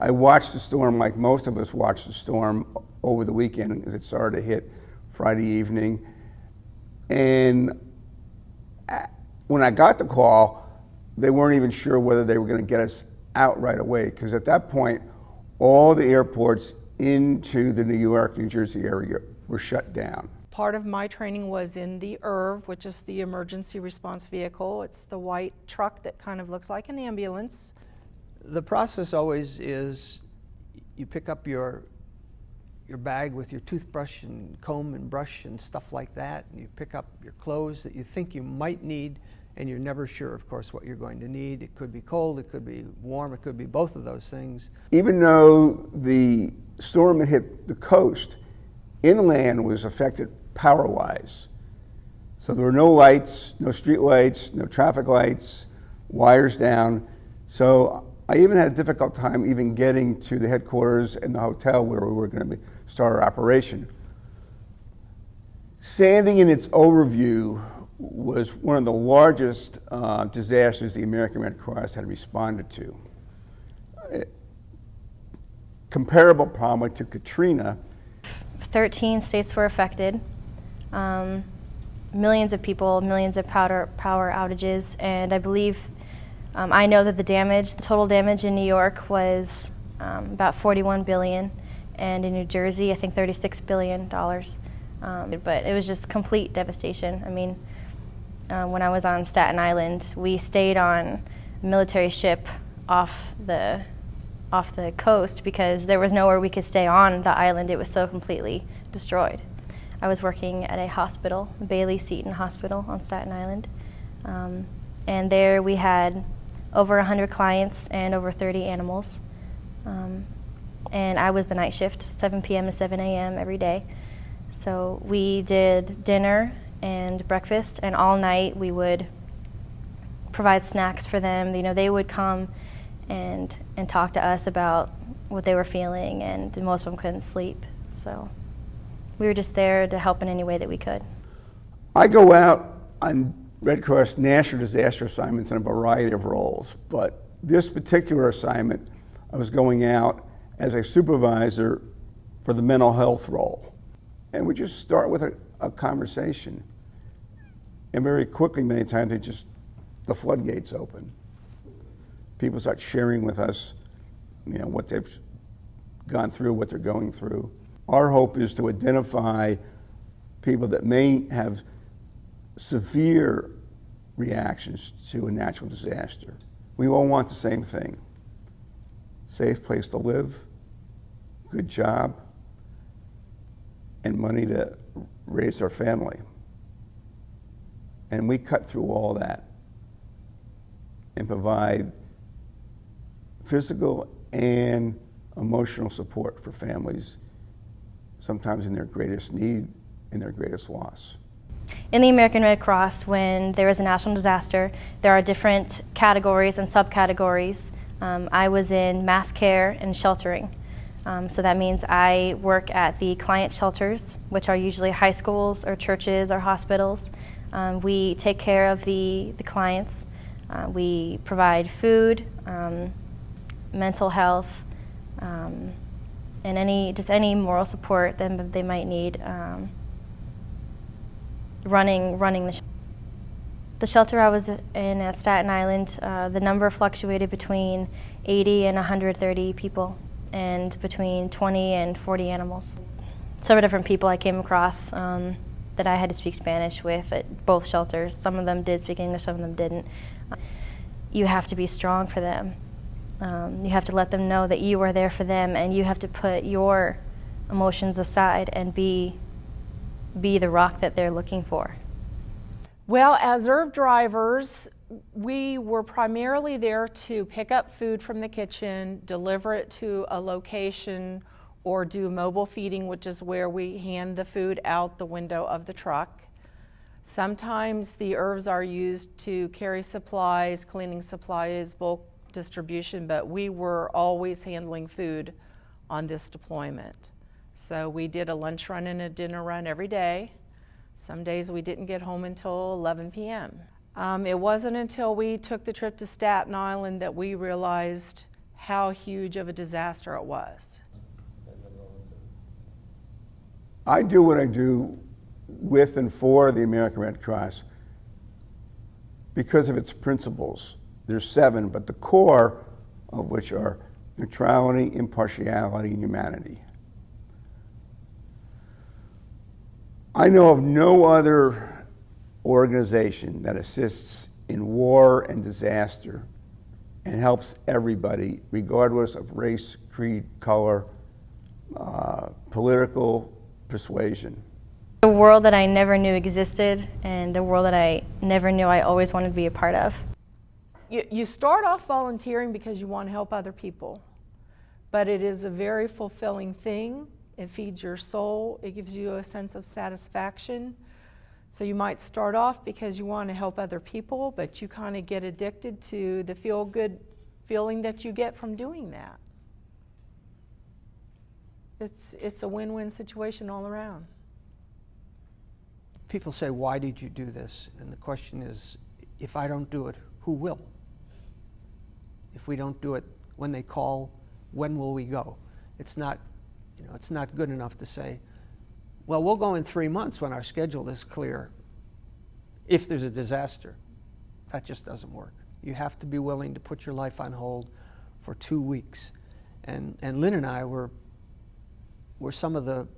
I watched the storm like most of us watched the storm over the weekend as it started to hit Friday evening. And when I got the call, they weren't even sure whether they were going to get us out right away, because at that point, all the airports into the New York, New Jersey area were shut down. Part of my training was in the ERV, which is the emergency response vehicle. It's the white truck that kind of looks like an ambulance. The process always is you pick up your bag with your toothbrush and comb and brush and stuff like that, and you pick up your clothes that you think you might need, and you're never sure, of course, what you're going to need. It could be cold, it could be warm, it could be both of those things. Even though the storm had hit the coast, inland was affected power-wise. So there were no lights, no street lights, no traffic lights, wires down. So I even had a difficult time even getting to the headquarters and the hotel where we were going to start our operation. Sandy, in its overview, was one of the largest disasters the American Red Cross had responded to. Comparable probably to Katrina. 13 states were affected. Millions of people, millions of power outages, and I believe, I know that the total damage in New York was about $41 billion, and in New Jersey, I think $36 billion. But it was just complete devastation. I mean, when I was on Staten Island, we stayed on a military ship off the coast because there was nowhere we could stay on the island. It was so completely destroyed. I was working at a hospital, Bailey Seton Hospital on Staten Island, and there we had over 100 clients and over 30 animals. And I was the night shift, 7 p.m. to 7 a.m. every day. So we did dinner and breakfast, and all night we would provide snacks for them. You know, they would come and talk to us about what they were feeling, and most of them couldn't sleep. So we were just there to help in any way that we could. I go out on Red Cross national disaster assignments in a variety of roles, but this particular assignment, I was going out as a supervisor for the mental health role. And we just start with a conversation. And very quickly, many times, the floodgates open. People start sharing with us, you know, what they've gone through, what they're going through. Our hope is to identify people that may have severe reactions to a natural disaster. We all want the same thing: safe place to live, good job, and money to raise our family. And we cut through all that and provide physical and emotional support for families, sometimes in their greatest need and their greatest loss. In the American Red Cross, when there is a national disaster, there are different categories and subcategories. I was in mass care and sheltering. So that means I work at the client shelters, which are usually high schools or churches or hospitals. We take care of the clients. We provide food, mental health, and any moral support that they might need. Running the shelter I was in at Staten Island, the number fluctuated between 80 and 130 people, and between 20 and 40 animals. Several different people I came across that I had to speak Spanish with at both shelters. Some of them did speak English, some of them didn't. You have to be strong for them. You have to let them know that you are there for them, and you have to put your emotions aside and be the rock that they're looking for. Well, as ERV drivers, we were primarily there to pick up food from the kitchen, deliver it to a location, or do mobile feeding, which is where we hand the food out the window of the truck. Sometimes the ERVs are used to carry supplies, cleaning supplies, bulk distribution, but we were always handling food on this deployment. So we did a lunch run and a dinner run every day. Some days we didn't get home until 11 p.m. It wasn't until we took the trip to Staten Island that we realized how huge of a disaster it was. I do what I do with and for the American Red Cross because of its principles. There's 7, but the core of which are neutrality, impartiality, and humanity. I know of no other organization that assists in war and disaster and helps everybody, regardless of race, creed, color, political persuasion. A world that I never knew existed, and a world that I never knew I always wanted to be a part of. You start off volunteering because you want to help other people, but it is a very fulfilling thing. It feeds your soul. It gives you a sense of satisfaction. So you might start off because you want to help other people, but you kind of get addicted to the feel-good feeling that you get from doing that. It's a win-win situation all around. People say, why did you do this? And the question is, if I don't do it, who will? If we don't do it when they call, when will we go? It's not, it's not good enough to say, well, we'll go in 3 months when our schedule is clear. If there's a disaster, that just doesn't work. You have to be willing to put your life on hold for 2 weeks. And Lynn and I were some of the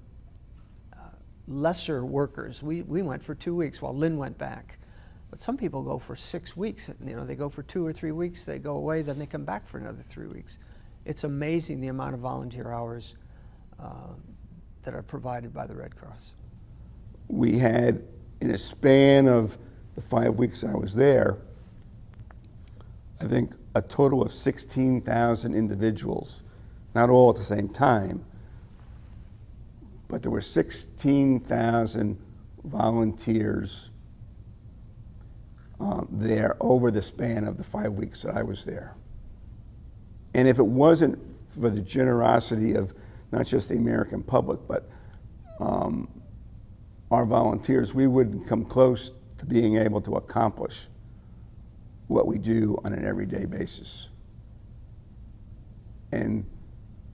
lesser workers. We went for 2 weeks while Lynn went back. But some people go for 6 weeks. They go for 2 or 3 weeks, they go away, then they come back for another 3 weeks. It's amazing the amount of volunteer hours that are provided by the Red Cross. We had, in a span of the 5 weeks I was there, I think a total of 16,000 individuals, not all at the same time, but there were 16,000 volunteers there over the span of the 5 weeks that I was there. And if it wasn't for the generosity of not just the American public, but our volunteers, we wouldn't come close to being able to accomplish what we do on an everyday basis. And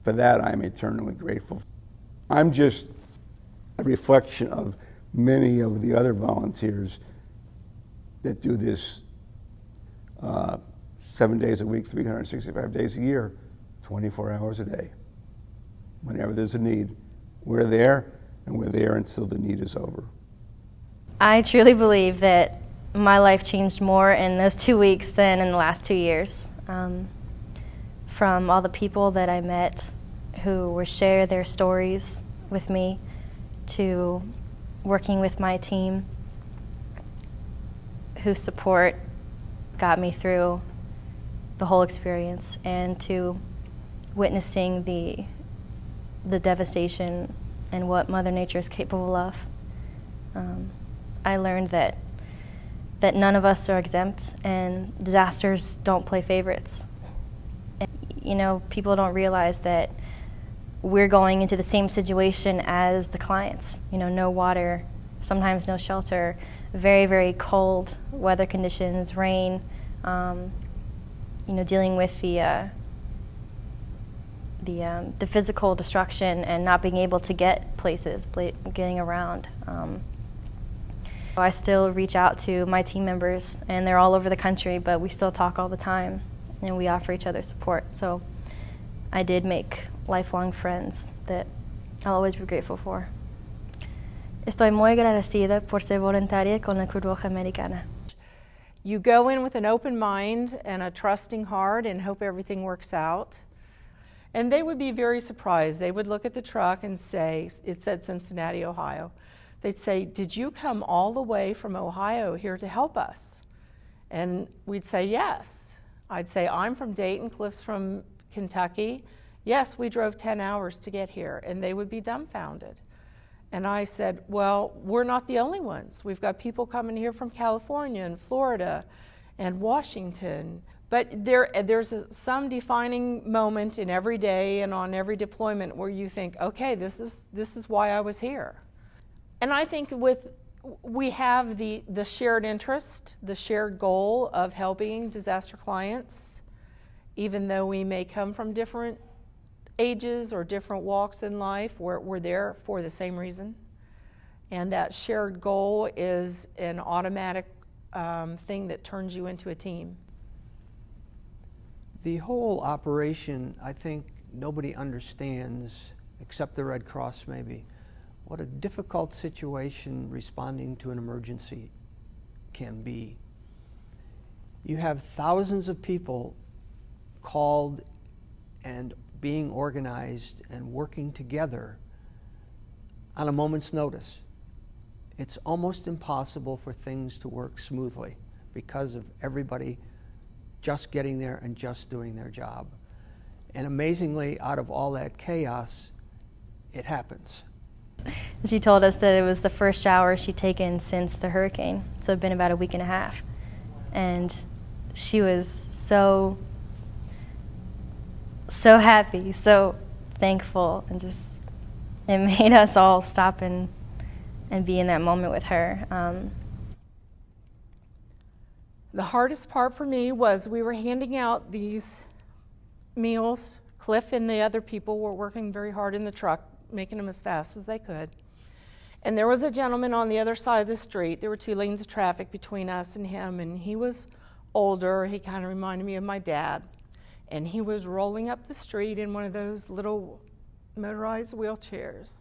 for that, I'm eternally grateful. I'm just a reflection of many of the other volunteers that do this 7 days a week, 365 days a year, 24 hours a day. Whenever there's a need, we're there, and we're there until the need is over. I truly believe that my life changed more in those 2 weeks than in the last 2 years. From all the people that I met who were share their stories with me, to working with my team whose support got me through the whole experience, and to witnessing the devastation and what Mother Nature is capable of. I learned that none of us are exempt, and disasters don't play favorites. And, people don't realize that we're going into the same situation as the clients. No water, sometimes no shelter, very, very cold weather conditions, rain, dealing with the physical destruction and not being able to get places, getting around. I still reach out to my team members, and they're all over the country, but we still talk all the time, and we offer each other support. So I did make lifelong friends that I'll always be grateful for. Estoy muy agradecida por ser voluntaria con la Cruz Roja Americana. You go in with an open mind and a trusting heart and hope everything works out. And they would be very surprised. They would look at the truck and say, it said Cincinnati, Ohio. They'd say, did you come all the way from Ohio here to help us? And we'd say, yes. I'd say, I'm from Dayton, Cliff's from Kentucky. Yes, we drove 10 hours to get here. And they would be dumbfounded. And I said, well, we're not the only ones. We've got people coming here from California and Florida and Washington. But there's some defining moment in every day and on every deployment where you think, okay, this is why I was here. And I think we have the shared interest, the shared goal of helping disaster clients. even though we may come from different ages or different walks in life, we're there for the same reason. And that shared goal is an automatic thing that turns you into a team. The whole operation, I think nobody understands, except the Red Cross maybe, what a difficult situation responding to an emergency can be. You have thousands of people called and being organized and working together on a moment's notice. It's almost impossible for things to work smoothly because of everybody just getting there and just doing their job. And amazingly, out of all that chaos, it happens. She told us that it was the first shower she'd taken since the hurricane, so it'd been about a week and a half. And she was so happy, so thankful, and just, it made us all stop and be in that moment with her. The hardest part for me was we were handing out these meals. Cliff and the other people were working very hard in the truck, making them as fast as they could. And there was a gentleman on the other side of the street. There were 2 lanes of traffic between us and him, and he was older. He kind of reminded me of my dad. And he was rolling up the street in one of those little motorized wheelchairs.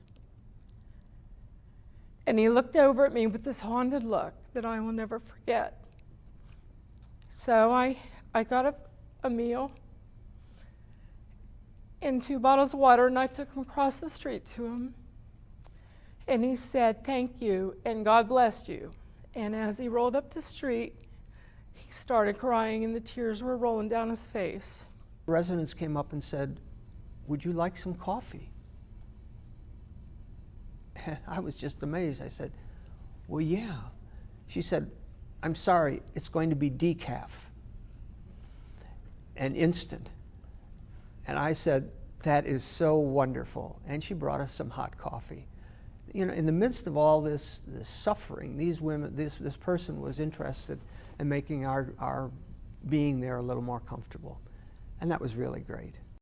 And he looked over at me with this haunted look that I will never forget. So I got a meal and 2 bottles of water, and I took them across the street to him. And he said, "Thank you, and God bless you." And as he rolled up the street, he started crying, and the tears were rolling down his face. Residents came up and said, "Would you like some coffee?" And I was just amazed. I said, "Well, yeah." She said, "I'm sorry, it's going to be decaf and instant." And I said, "That is so wonderful." And she brought us some hot coffee. You know, in the midst of all this suffering, these women, this person was interested in making our being there a little more comfortable. And that was really great.